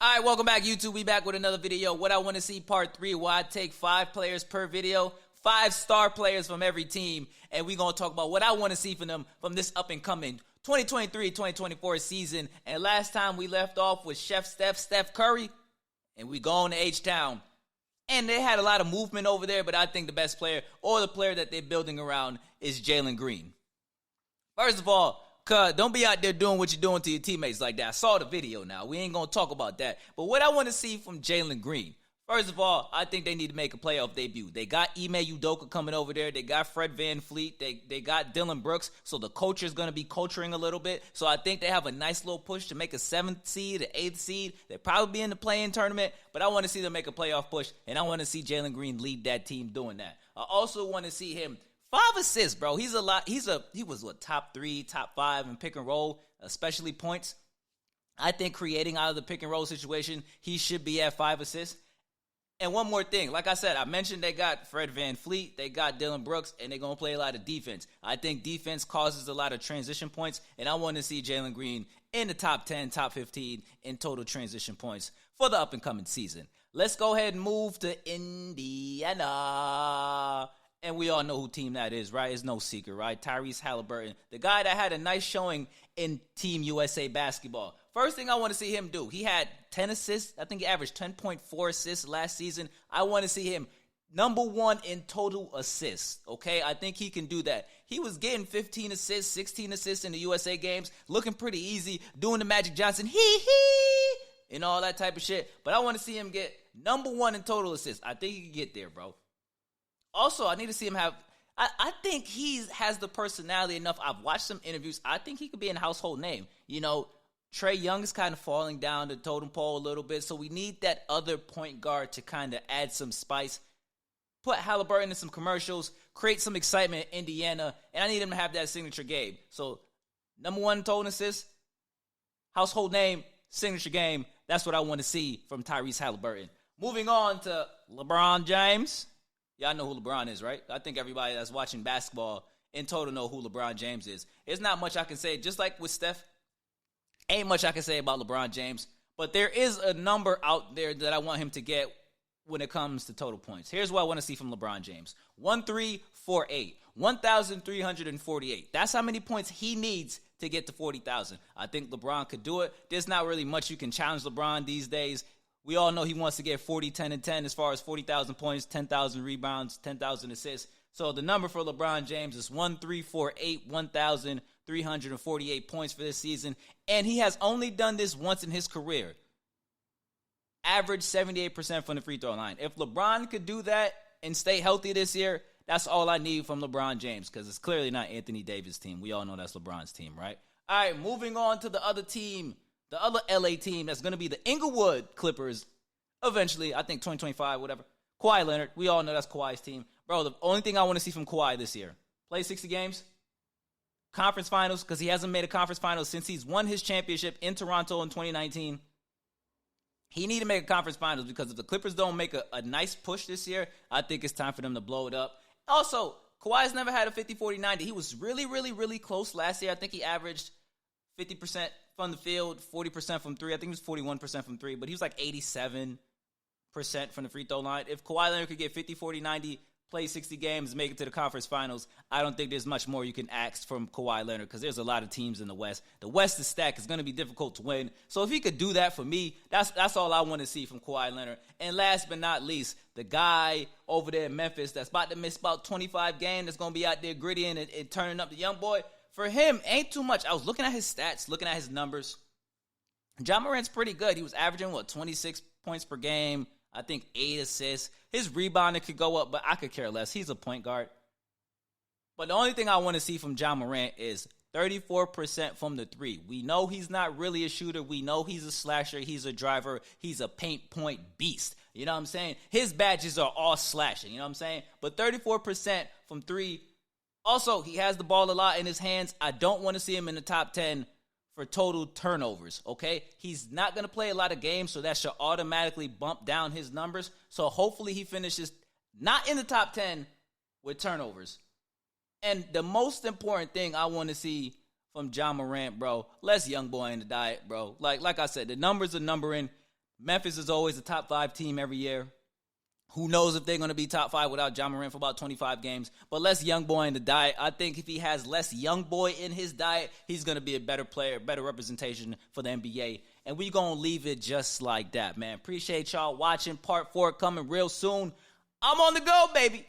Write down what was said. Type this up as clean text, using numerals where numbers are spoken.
All right, welcome back, YouTube. We back with another video. What I want to see, part 3, where I take 5 players per video, 5 star players from every team, and we're going to talk about what I want to see from them from this up-and-coming 2023-2024 season. And last time we left off with Steph Curry, and we going to H-Town. And they had a lot of movement over there, but I think the best player, or the player that they're building around, is Jalen Green. First of all, don't be out there doing what you're doing to your teammates like that. I saw the video now. We ain't going to talk about that. But what I want to see from Jalen Green, first of all, I think they need to make a playoff debut. They got Ime Udoka coming over there. They got Fred VanVleet. They got Dylan Brooks. So the culture is going to be culturing a little bit. So I think they have a nice little push to make a 7th seed, an 8th seed. They'll probably be in the play-in tournament. But I want to see them make a playoff push. And I want to see Jalen Green lead that team doing that. I also want to see him 5 assists, bro. He was what, top 3, top 5 in pick and roll, especially points. I think creating out of the pick and roll situation, he should be at 5 assists. And one more thing, like I said, I mentioned they got Fred VanVleet, they got Dylan Brooks, and they're going to play a lot of defense. I think defense causes a lot of transition points, and I want to see Jalen Green in the top 10, top 15 in total transition points for the up-and-coming season. Let's go ahead and move to Indiana. And we all know who team that is, right? It's no secret, right? Tyrese Halliburton, the guy that had a nice showing in Team USA basketball. First thing I want to see him do, he had 10 assists. I think he averaged 10.4 assists last season. I want to see him number 1 in total assists, okay? I think he can do that. He was getting 15 assists, 16 assists in the USA games, looking pretty easy, doing the Magic Johnson, and all that type of shit. But I want to see him get number 1 in total assists. I think he can get there, bro. Also, I need to see him have, I think he has the personality enough. I've watched some interviews. I think he could be a household name. You know, Trae Young is kind of falling down the totem pole a little bit, so we need that other point guard to kind of add some spice, put Halliburton in some commercials, create some excitement in Indiana, and I need him to have that signature game. So, number 1 total assists, household name, signature game. That's what I want to see from Tyrese Halliburton. Moving on to LeBron James. Y'all know who LeBron is, right? I think everybody that's watching basketball in total know who LeBron James is. There's not much I can say. Just like with Steph, ain't much I can say about LeBron James. But there is a number out there that I want him to get when it comes to total points. Here's what I want to see from LeBron James. 1,348. 1,348. That's how many points he needs to get to 40,000. I think LeBron could do it. There's not really much you can challenge LeBron these days. We all know he wants to get 40, 10, and 10 as far as 40,000 points, 10,000 rebounds, 10,000 assists. So the number for LeBron James is 1,348, 1,348 points for this season. And he has only done this once in his career. Average 78% from the free throw line. If LeBron could do that and stay healthy this year, that's all I need from LeBron James, because it's clearly not Anthony Davis' team. We all know that's LeBron's team, right? All right, moving on to the other team. The other LA team that's going to be the Inglewood Clippers eventually, I think 2025, whatever. Kawhi Leonard, we all know that's Kawhi's team. Bro, the only thing I want to see from Kawhi this year, play 60 games, conference finals, because he hasn't made a conference finals since he's won his championship in Toronto in 2019. He need to make a conference finals, because if the Clippers don't make a nice push this year, I think it's time for them to blow it up. Also, Kawhi's never had a 50-40-90. He was really, really, really close last year. I think he averaged 50% from the field, 40% from 3. I think it was 41% from 3, but he was like 87% from the free throw line. If Kawhi Leonard could get 50-40-90, play 60 games, make it to the conference finals, I don't think there's much more you can ask from Kawhi Leonard, because there's a lot of teams in the West. The West is stacked. It's going to be difficult to win. So if he could do that for me, that's all I want to see from Kawhi Leonard. And last but not least, the guy over there in Memphis that's about to miss about 25 games, that's going to be out there grittying and turning up the young boy. For him, ain't too much. I was looking at his stats, looking at his numbers. Ja Morant's pretty good. He was averaging, 26 points per game. I think 8 assists. His rebounding could go up, but I could care less. He's a point guard. But the only thing I want to see from Ja Morant is 34% from the 3. We know he's not really a shooter. We know he's a slasher. He's a driver. He's a paint point beast. You know what I'm saying? His badges are all slashing. You know what I'm saying? But 34% from 3. Also, he has the ball a lot in his hands. I don't want to see him in the top 10 for total turnovers, okay? He's not going to play a lot of games, so that should automatically bump down his numbers. So hopefully he finishes not in the top 10 with turnovers. And the most important thing I want to see from Ja Morant, bro, less young boy in the diet, bro. Like I said, the numbers are numbering. Memphis is always a top 5 team every year. Who knows if they're going to be top 5 without Ja Morant for about 25 games. But less young boy in the diet. I think if he has less young boy in his diet, he's going to be a better player, better representation for the NBA. And we going to leave it just like that, man. Appreciate y'all watching. Part 4 coming real soon. I'm on the go, baby.